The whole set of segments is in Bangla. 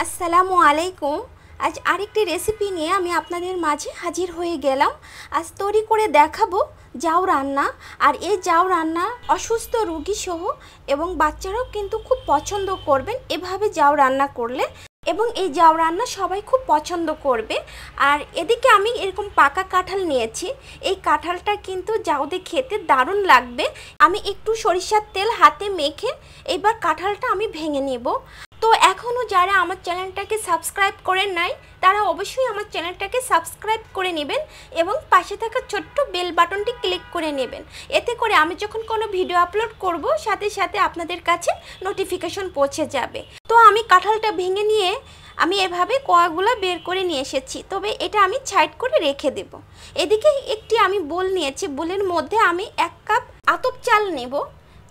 আসসালামু আলাইকুম। আজ আরেকটি রেসিপি নিয়ে আমি আপনাদের মাঝে হাজির হয়ে গেলাম। আজ তৈরি করে দেখাবো জাউ রান্না। আর এই জাউ রান্না অসুস্থ রোগী সহ এবং বাচ্চারাও কিন্তু খুব পছন্দ করবেন এভাবে জাউ রান্না করলে, এবং এই জাউ রান্না সবাই খুব পছন্দ করবে। আর এদিকে আমি এরকম পাকা কাঁঠাল নিয়েছি। এই কাঁঠালটা কিন্তু জাউতে খেতে দারুণ লাগবে। আমি একটু সরিষার তেল হাতে মেখে এবার কাঁঠালটা আমি ভেঙে নেব। তো এখনও যারা আমার চ্যানেলটাকে সাবস্ক্রাইব করেন নাই তারা অবশ্যই আমার চ্যানেলটাকে সাবস্ক্রাইব করে নেবেন এবং পাশে থাকা ছোট্ট বেল বাটনটি ক্লিক করে নেবেন। এতে করে আমি যখন কোনো ভিডিও আপলোড করব সাথে সাথে আপনাদের কাছে নোটিফিকেশন পৌঁছে যাবে। তো আমি কাঁঠালটা ভেঙে নিয়ে আমি এভাবে কোয়াগুলো বের করে নিয়ে এসেছি, তবে এটা আমি সাইড করে রেখে দেব। এদিকে একটি আমি বোল নিয়েছি, বোলের মধ্যে আমি 1 কাপ আতপ চাল নেব।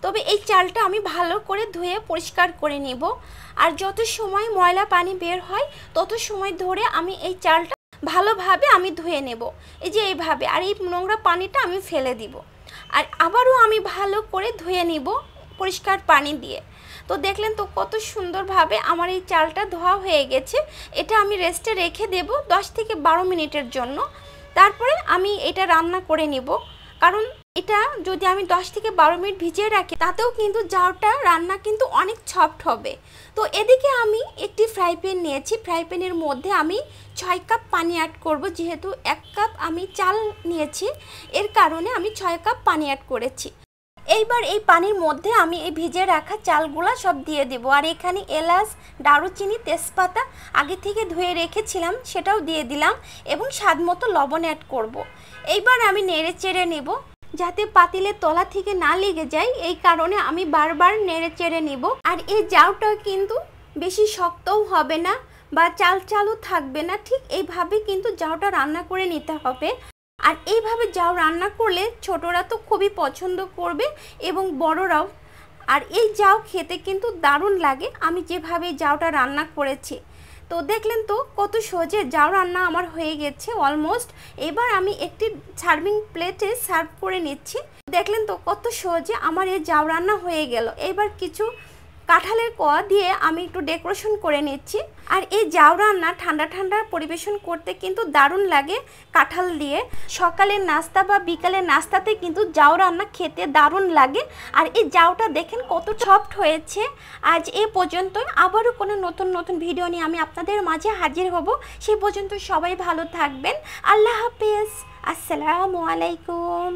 তবে এই চালটা আমি ভালো করে ধুয়ে পরিষ্কার করে নেব। আর যত সময় ময়লা পানি বের হয় তত সময় ধরে আমি এই চালটা ভালোভাবে আমি ধুয়ে নেব, এই যে এইভাবে। আর এই নোংরা পানিটা আমি ফেলে দিব, আর আবারও আমি ভালো করে ধুয়ে নিব পরিষ্কার পানি দিয়ে। তো দেখলেন তো কত সুন্দরভাবে আমার এই চালটা ধোয়া হয়ে গেছে। এটা আমি রেস্টে রেখে দেব 10 থেকে 12 মিনিটের জন্য। তারপরে আমি এটা রান্না করে নিব, কারণ এটা যদি আমি 10 থেকে 12 মিনিট ভিজিয়ে রাখি তাতেও কিন্তু জাউটা রান্না কিন্তু অনেক সফট হবে। তো এদিকে আমি একটি ফ্রাই প্যান নিয়েছি। ফ্রাই প্যানের মধ্যে আমি 6 কাপ পানি অ্যাড করব। যেহেতু 1 কাপ আমি চাল নিয়েছি, এর কারণে আমি 6 কাপ পানি অ্যাড করেছি। এইবার এই পানির মধ্যে আমি এই ভিজিয়ে রাখা চালগুলা সব দিয়ে দেব। আর এখানে এলাচ, দারুচিনি, তেজপাতা আগে থেকে ধুয়ে রেখেছিলাম সেটাও দিয়ে দিলাম, এবং স্বাদ মতো লবণ অ্যাড করব। এইবার আমি নেড়ে চেড়ে নেব যাতে পাতিলের তলা থেকে না লেগে যায়, এই কারণে আমি বারবার নেড়ে চেড়ে নেব। আর এই জাউটা কিন্তু বেশি শক্তও হবে না বা চাল চালও থাকবে না, ঠিক এইভাবে কিন্তু জাউটা রান্না করে নিতে হবে। আর এইভাবে জাউ রান্না করলে ছোটরা তো খুবই পছন্দ করবে এবং বড়রাও। আর এই জাউ খেতে কিন্তু দারুণ লাগে আমি যেভাবে জাউটা রান্না করেছি। তো দেখলেন তো কত সহজে জাউ রান্না আমার হয়ে গেছে অলমোস্ট। এবার আমি একটি সার্ভিং প্লেটে সার্ভ করে নিচ্ছি। দেখলেন তো কত সহজে আমার এই জাউ রান্না হয়ে গেল। এবার কিছু কাঁঠালের কোয়া দিয়ে আমি একটু ডেকোরেশন করে নিচ্ছি। আর এই জাউ রান্না ঠান্ডা ঠান্ডা পরিবেশন করতে কিন্তু দারুণ লাগে কাঁঠাল দিয়ে। সকালের নাস্তা বা বিকালের নাস্তাতে কিন্তু জাউ রান্না খেতে দারুণ লাগে। আর এই জাউটা দেখেন কত সফট হয়েছে। আজ এ পর্যন্তই, আবারও কোনো নতুন নতুন ভিডিও নিয়ে আমি আপনাদের মাঝে হাজির হব। সেই পর্যন্ত সবাই ভালো থাকবেন। আল্লাহ হাফেজ। আসসালামু আলাইকুম।